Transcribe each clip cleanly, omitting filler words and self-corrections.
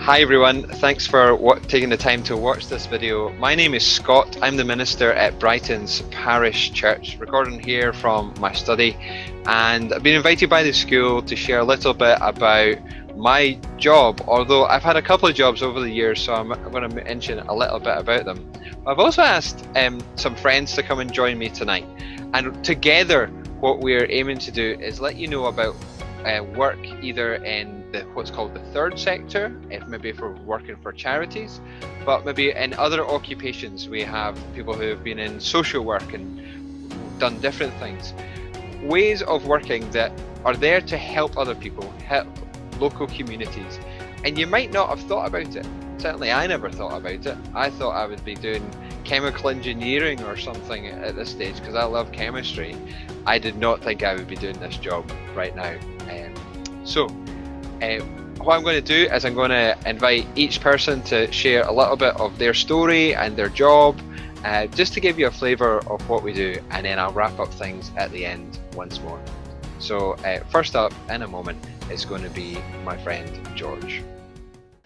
Hi everyone, thanks for taking the time to watch this video. My name is Scott, I'm the minister at Brighton's Parish Church, recording here from my study, and I've been invited by the school to share a little bit about my job, although I've had a couple of jobs over the years, so I'm going to mention a little bit about them. I've also asked some friends to come and join me tonight, and together what we're aiming to do is let you know about work either in what's called the third sector, if maybe if we're working for charities, but maybe in other occupations we have people who have been in social work and done different things. Ways of working that are there to help other people, help local communities, and you might not have thought about it. Certainly I never thought about it. I thought I would be doing chemical engineering or something at this stage because I love chemistry. I did not think I would be doing this job right now. What I'm going to do is I'm going to invite each person to share a little bit of their story and their job, just to give you a flavour of what we do, and then I'll wrap up things at the end once more. So first up, in a moment, is going to be my friend George.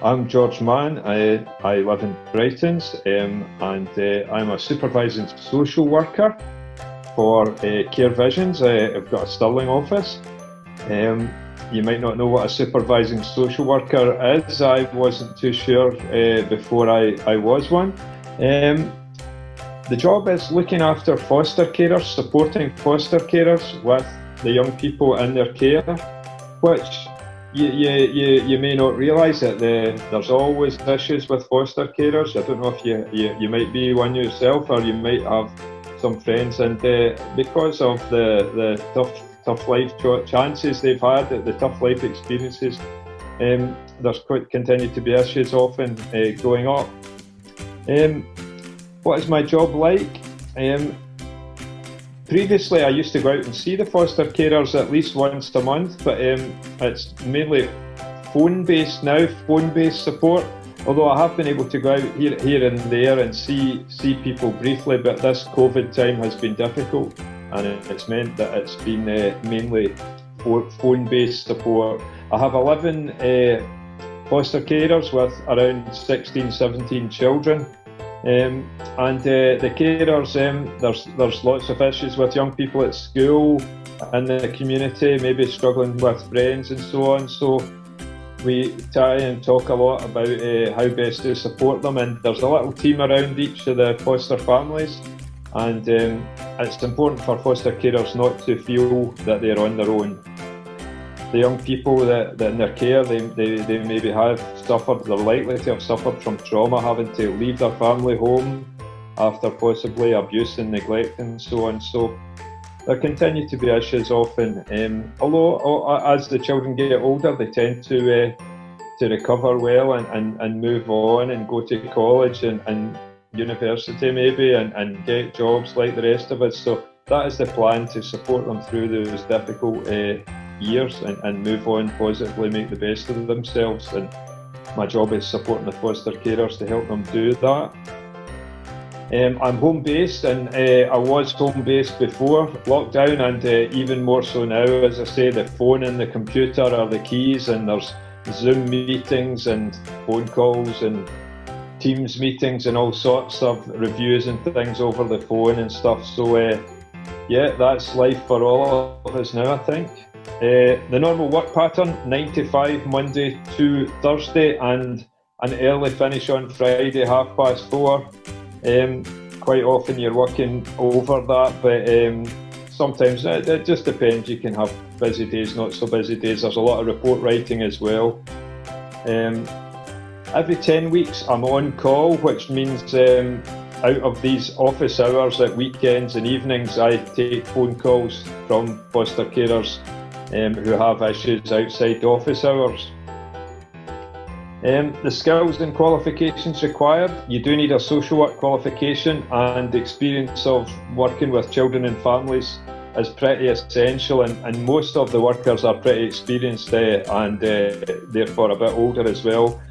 I'm George Mann. I live in Brightons, and I'm a supervising social worker for Care Visions. I've got a Stirling office. You might not know what a supervising social worker is. I wasn't too sure before I was one. The job is looking after foster carers, supporting foster carers with the young people in their care, which you may not realise that there's always issues with foster carers. I don't know if you might be one yourself, or you might have some friends, and because of the tough life chances they've had, the tough life experiences, there's continue to be issues often growing up. What is my job like? Previously I used to go out and see the foster carers at least once a month, but it's mainly phone-based now, phone-based support, although I have been able to go out here and there and see people briefly, but this COVID time has been difficult, and it's meant that it's been mainly phone-based support. I have 11 foster carers with around 16, 17 children, and the carers, there's lots of issues with young people at school, in the community, maybe struggling with friends and so on, so we try and talk a lot about how best to support them, and there's a little team around each of the foster families, and it's important for foster carers not to feel that they're on their own. The young people that in their care, they maybe have suffered, they're likely to have suffered from trauma, having to leave their family home after possibly abuse and neglect and so on. So there continue to be issues often, although as the children get older, they tend to recover well and move on and go to college and university maybe and get jobs like the rest of us. So that is the plan, to support them through those difficult years and move on positively, make the best of themselves. And my job is supporting the foster carers to help them do that. I'm home-based, and I was home-based before lockdown, and even more so now. As I say, the phone and the computer are the keys, and there's Zoom meetings and phone calls and Teams meetings and all sorts of reviews and things over the phone and stuff. So yeah, that's life for all of us now, I think. The normal work pattern, 9 to 5 Monday to Thursday, and an early finish on Friday, 4:30. Quite often you're working over that, but sometimes it just depends. You can have busy days, not so busy days. There's a lot of report writing as well. Every 10 weeks I'm on call, which means out of these office hours at weekends and evenings, I take phone calls from foster carers who have issues outside office hours. The skills and qualifications required: you do need a social work qualification, and experience of working with children and families is pretty essential, and most of the workers are pretty experienced and therefore a bit older as well.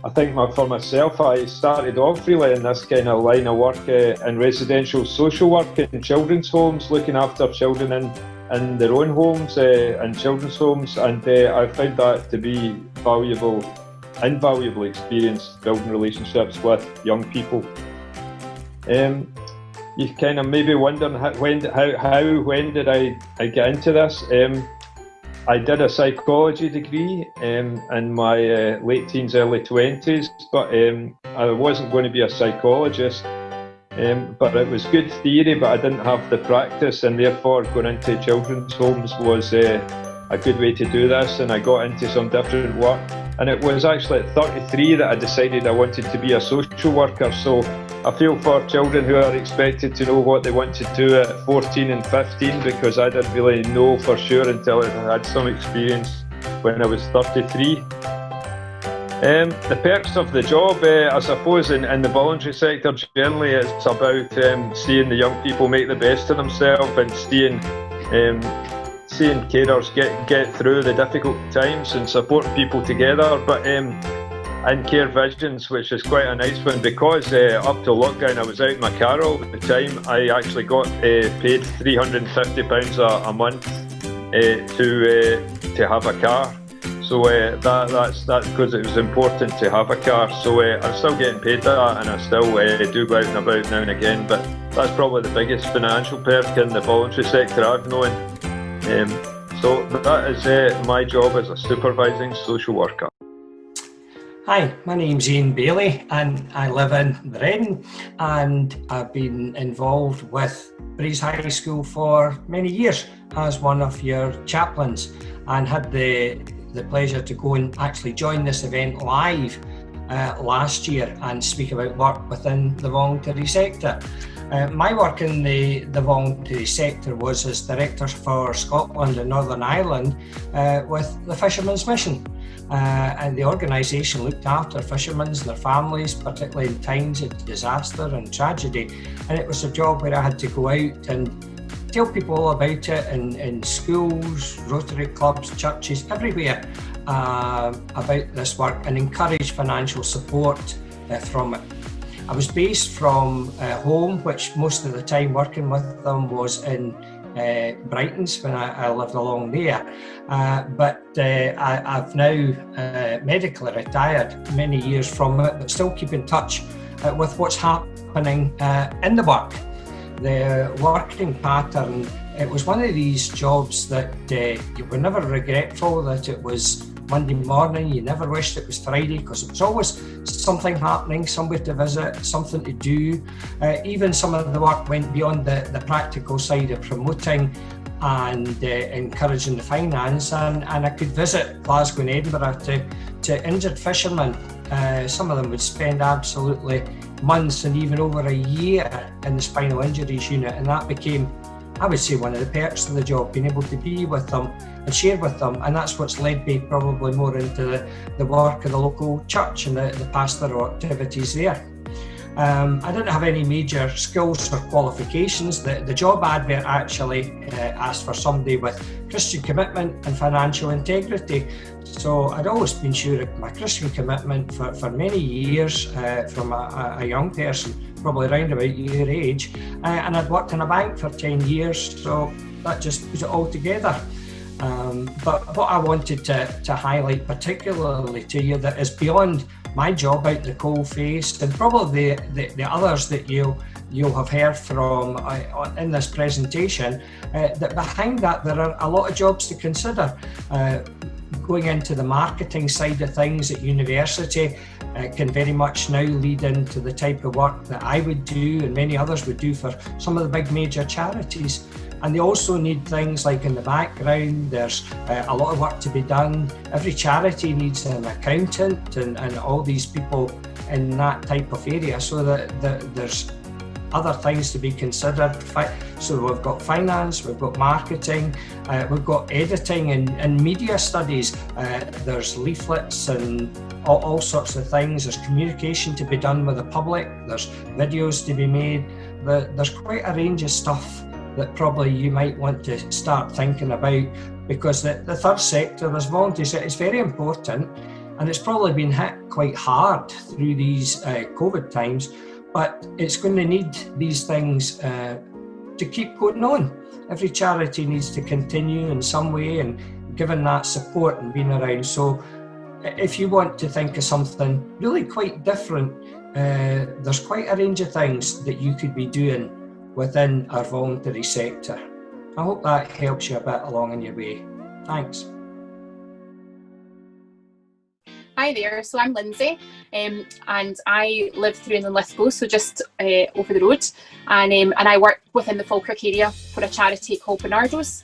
I think for myself, I started off really in this kind of line of work in residential social work in children's homes, looking after children in their own homes and children's homes, and I found that to be valuable invaluable experience building relationships with young people. You kind of maybe wondering when did I get into this? I did a psychology degree in my late teens, early 20s, but I wasn't going to be a psychologist. But it was good theory, but I didn't have the practice, and therefore going into children's homes was a good way to do this, and I got into some different work. And it was actually at 33 that I decided I wanted to be a social worker. So I feel for children who are expected to know what they want to do at 14 and 15, because I didn't really know for sure until I had some experience when I was 33. The perks of the job, I suppose, in the voluntary sector generally, it's about seeing the young people make the best of themselves and seeing carers get through the difficult times and supporting people together. But in Care Visions, which is quite a nice one, because up to lockdown I was out in my car all the time, I actually got paid £350 a month to have a car. So that's because it was important to have a car. So I'm still getting paid that, and I still do go out and about now and again. But that's probably the biggest financial perk in the voluntary sector I've known. So that is my job as a supervising social worker. Hi, my name's Ian Bailey and I live in Bredon, and I've been involved with Breeze High School for many years as one of your chaplains, and had the pleasure to go and actually join this event live last year and speak about work within the voluntary sector. My work in the voluntary sector was as Director for Scotland and Northern Ireland with the Fishermen's Mission. And the organisation looked after fishermen and their families, particularly in times of disaster and tragedy. And it was a job where I had to go out and tell people all about it in schools, Rotary clubs, churches, everywhere about this work, and encourage financial support from it. I was based from home, which most of the time working with them was in Brightons when I lived along there. But I've now medically retired many years from it, but still keep in touch with what's happening in the work. The working pattern, it was one of these jobs that you were never regretful that it was Monday morning. You never wished it was Friday, because it was always something happening, somewhere to visit, something to do. Even some of the work went beyond the practical side of promoting and encouraging the finance, and I could visit Glasgow and Edinburgh to injured fishermen. Some of them would spend absolutely months and even over a year in the spinal injuries unit, and that became, I would say, one of the perks of the job, being able to be with them and share with them. And that's what's led me probably more into the work of the local church and the pastoral activities there. I didn't have any major skills or qualifications. The job advert actually asked for somebody with Christian commitment and financial integrity. So I'd always been sure of my Christian commitment for many years from a young person, probably around about your age, and I'd worked in a bank for 10 years, so that just put it all together. But what I wanted to highlight particularly to you that is beyond my job out the coalface, and probably the others that you'll have heard from in this presentation, that behind that there are a lot of jobs to consider. Going into the marketing side of things at university can very much now lead into the type of work that I would do and many others would do for some of the big major charities. And they also need things like in the background, there's a lot of work to be done. Every charity needs an accountant and all these people in that type of area, so that there's other things to be considered. So we've got finance, we've got marketing, we've got editing and media studies. There's leaflets and all sorts of things. There's communication to be done with the public. There's videos to be made. There's quite a range of stuff that probably you might want to start thinking about, because the third sector, there's volunteers, it's very important, and it's probably been hit quite hard through these COVID times, but it's going to need these things to keep going on. Every charity needs to continue in some way and given that support and being around. So if you want to think of something really quite different, there's quite a range of things that you could be doing within our voluntary sector. I hope that helps you a bit along in your way. Thanks. Hi there, so I'm Lindsay, and I live through in Linlithgow, so just over the road, and I work within the Falkirk area for a charity called Bernardo's.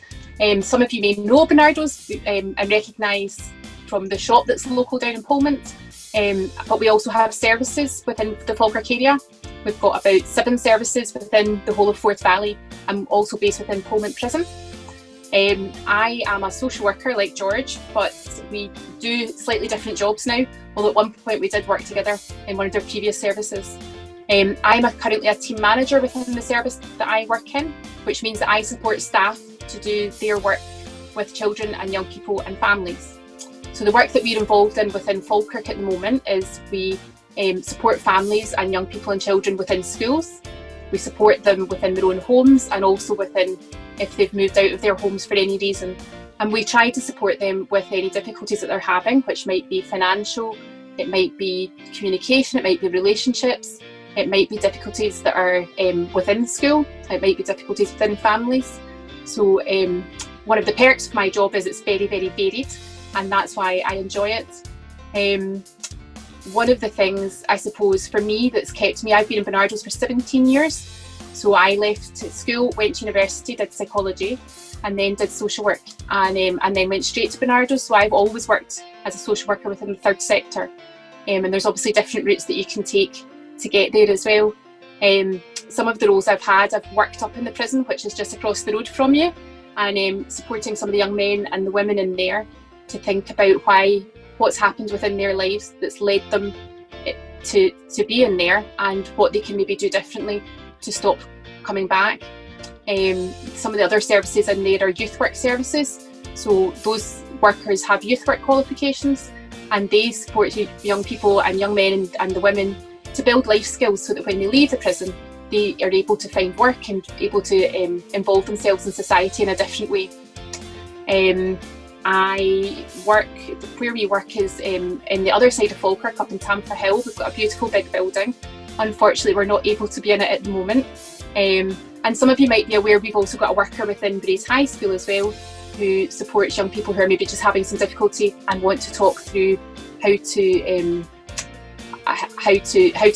Some of you may know Bernardo's and recognise from the shop that's local down in Polmont, but we also have services within the Falkirk area. We've got about 7 services within the whole of Forth Valley. I'm also based within Polmont Prison. I am a social worker like George, but we do slightly different jobs now, although at one point we did work together in one of their previous services. I'm currently a team manager within the service that I work in, which means that I support staff to do their work with children and young people and families. So the work that we're involved in within Falkirk at the moment is we support families and young people and children within schools. We support them within their own homes and also within if they've moved out of their homes for any reason. And we try to support them with any difficulties that they're having, which might be financial, it might be communication, it might be relationships, it might be difficulties that are within school, it might be difficulties within families. So one of the perks of my job is it's very, very varied, and that's why I enjoy it. One of the things, I suppose, for me that's kept me, I've been in Bernardo's for 17 years. So I left school, went to university, did psychology, and then did social work, and then went straight to Bernardo's. So I've always worked as a social worker within the third sector. And there's obviously different routes that you can take to get there as well. Some of the roles I've had, I've worked up in the prison, which is just across the road from you, and supporting some of the young men and the women in there to think about what's happened within their lives that's led them to be in there and what they can maybe do differently to stop coming back. Some of the other services in there are youth work services. So those workers have youth work qualifications and they support young people and young men and the women to build life skills so that when they leave the prison, they are able to find work and able to involve themselves in society in a different way. I work, where we work is in the other side of Falkirk, up in Tampa Hill. We've got a beautiful big building. Unfortunately, we're not able to be in it at the moment. And some of you might be aware we've also got a worker within Braes High School as well, who supports young people who are maybe just having some difficulty and want to talk through how to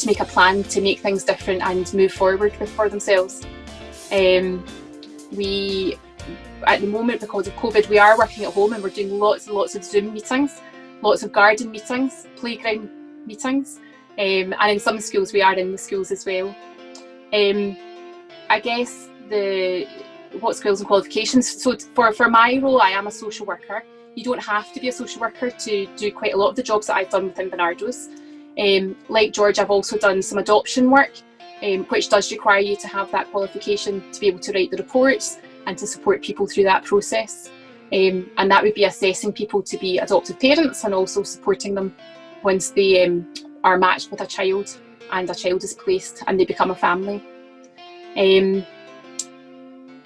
make a plan to make things different and move forward for themselves. We, at the moment, because of COVID, we are working at home and we're doing lots and lots of Zoom meetings, lots of garden meetings, playground meetings, and in some schools we are in the schools as well. I guess what skills and qualifications. So for my role, I am a social worker. You don't have to be a social worker to do quite a lot of the jobs that I've done within Bernardo's. Like George, I've also done some adoption work, which does require you to have that qualification to be able to write the reports and to support people through that process. And that would be assessing people to be adoptive parents and also supporting them once they are matched with a child and a child is placed and they become a family.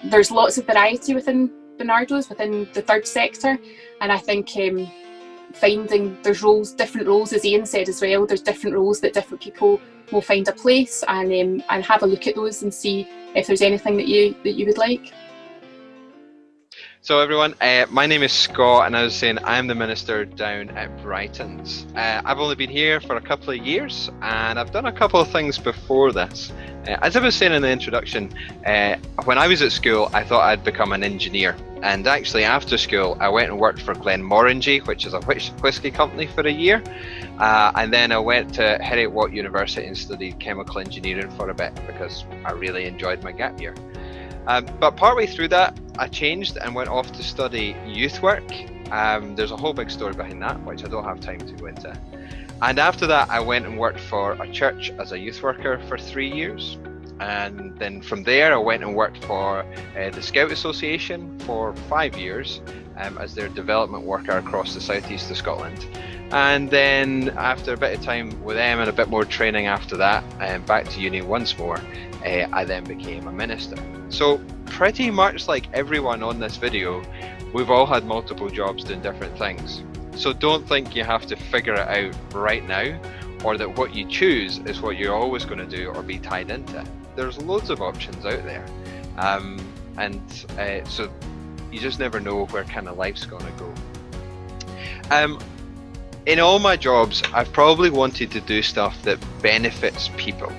There's lots of variety within Bernardo's, within the third sector, and I think finding there's roles, different roles, as Ian said as well, there's different roles that different people will find a place, and have a look at those and see if there's anything that you would like. So everyone, my name is Scott, and as I was saying, I'm the minister down at Brighton's. I've only been here for a couple of years, and I've done a couple of things before this. As I was saying in the introduction, when I was at school, I thought I'd become an engineer. And actually after school, I went and worked for Glenmorangie, which is a whiskey company, for a year. And then I went to Heriot-Watt University and studied chemical engineering for a bit because I really enjoyed my gap year. But partway through that, I changed and went off to study youth work. There's a whole big story behind that, which I don't have time to go into. And after that, I went and worked for a church as a youth worker for 3 years. And then from there, I went and worked for the Scout Association for 5 years as their development worker across the southeast of Scotland. And then after a bit of time with them and a bit more training after that, back to uni once more, I then became a minister. So pretty much like everyone on this video, we've all had multiple jobs doing different things. So don't think you have to figure it out right now, or that what you choose is what you're always going to do or be tied into. There's loads of options out there. So you just never know where kind of life's going to go. In all my jobs, I've probably wanted to do stuff that benefits people.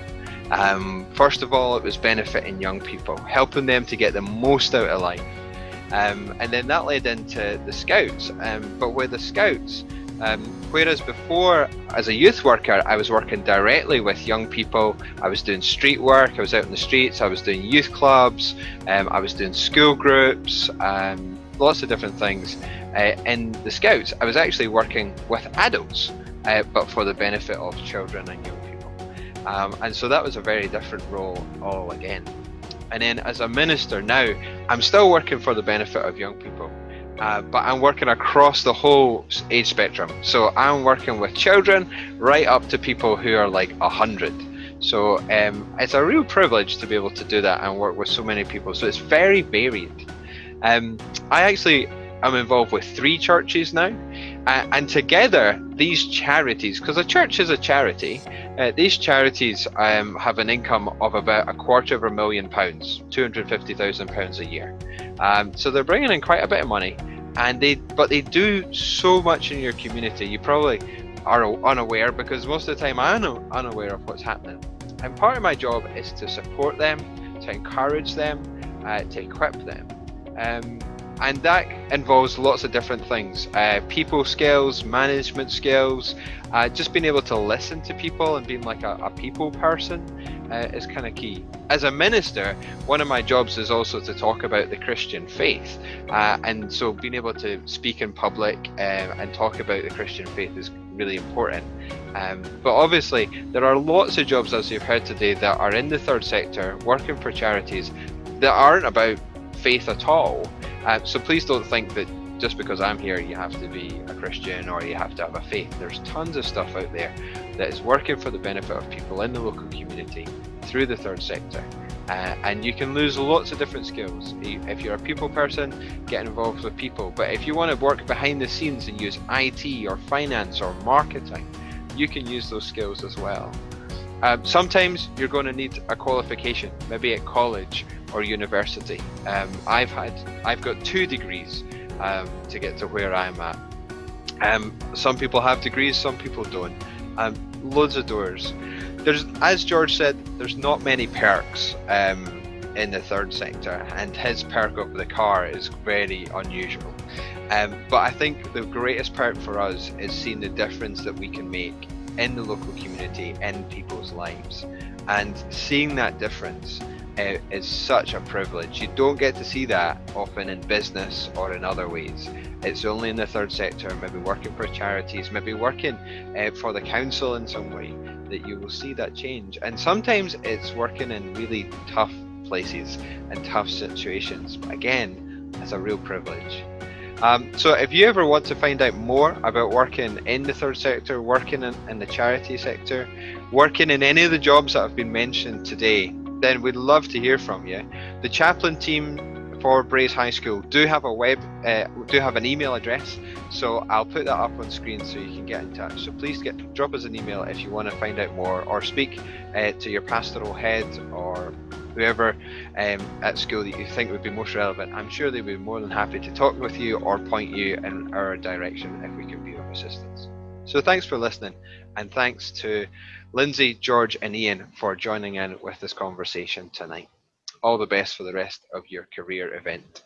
First of all, it was benefiting young people, helping them to get the most out of life. And then that led into the Scouts. But with the Scouts, whereas before, as a youth worker, I was working directly with young people, I was doing street work, I was out in the streets, I was doing youth clubs, I was doing school groups, lots of different things. In the Scouts, I was actually working with adults, but for the benefit of children and young people. And so that was a very different role all again. And then as a minister now, I'm still working for the benefit of young people. But I'm working across the whole age spectrum. So I'm working with children right up to people who are like 100. So it's a real privilege to be able to do that and work with so many people. So it's very varied. I actually am involved with 3 churches now. And together, these charities, because a church is a charity, these charities have an income of about £250,000, £250,000 a year. So they're bringing in quite a bit of money, but they do so much in your community. You probably are unaware, because most of the time I'm unaware of what's happening. And part of my job is to support them, to encourage them, to equip them. And that involves lots of different things. People skills, management skills, just being able to listen to people and being like a people person is kind of key. As a minister, one of my jobs is also to talk about the Christian faith. And so being able to speak in public and talk about the Christian faith is really important. But obviously, there are lots of jobs, as you've heard today, that are in the third sector, working for charities that aren't about faith at all. So please don't think that just because I'm here you have to be a Christian or you have to have a faith. There's tons of stuff out there that is working for the benefit of people in the local community through the third sector. And you can lose lots of different skills. If you're a people person, get involved with people. But if you want to work behind the scenes and use IT or finance or marketing, you can use those skills as well. Sometimes you're going to need a qualification, maybe at college or university. I've got 2 degrees to get to where I'm at. Some people have degrees, some people don't. Loads of doors. As George said, there's not many perks in the third sector, and his perk of the car is very unusual. But I think the greatest perk for us is seeing the difference that we can make in the local community, in people's lives. And seeing that difference is such a privilege. You don't get to see that often in business or in other ways. It's only in the third sector, maybe working for charities, maybe working for the council in some way, that you will see that change. And sometimes it's working in really tough places and tough situations. But again, it's a real privilege. So if you ever want to find out more about working in the third sector, working in the charity sector, working in any of the jobs that have been mentioned today, then we'd love to hear from you. The chaplain team for Braes High School do have an email address, so I'll put that up on screen so you can get in touch. So please drop us an email if you want to find out more, or speak to your pastoral head or whoever at school that you think would be most relevant. I'm sure they'd be more than happy to talk with you or point you in our direction if we can be of assistance. So thanks for listening, and thanks to Lindsay, George and Ian for joining in with this conversation tonight. All the best for the rest of your career event.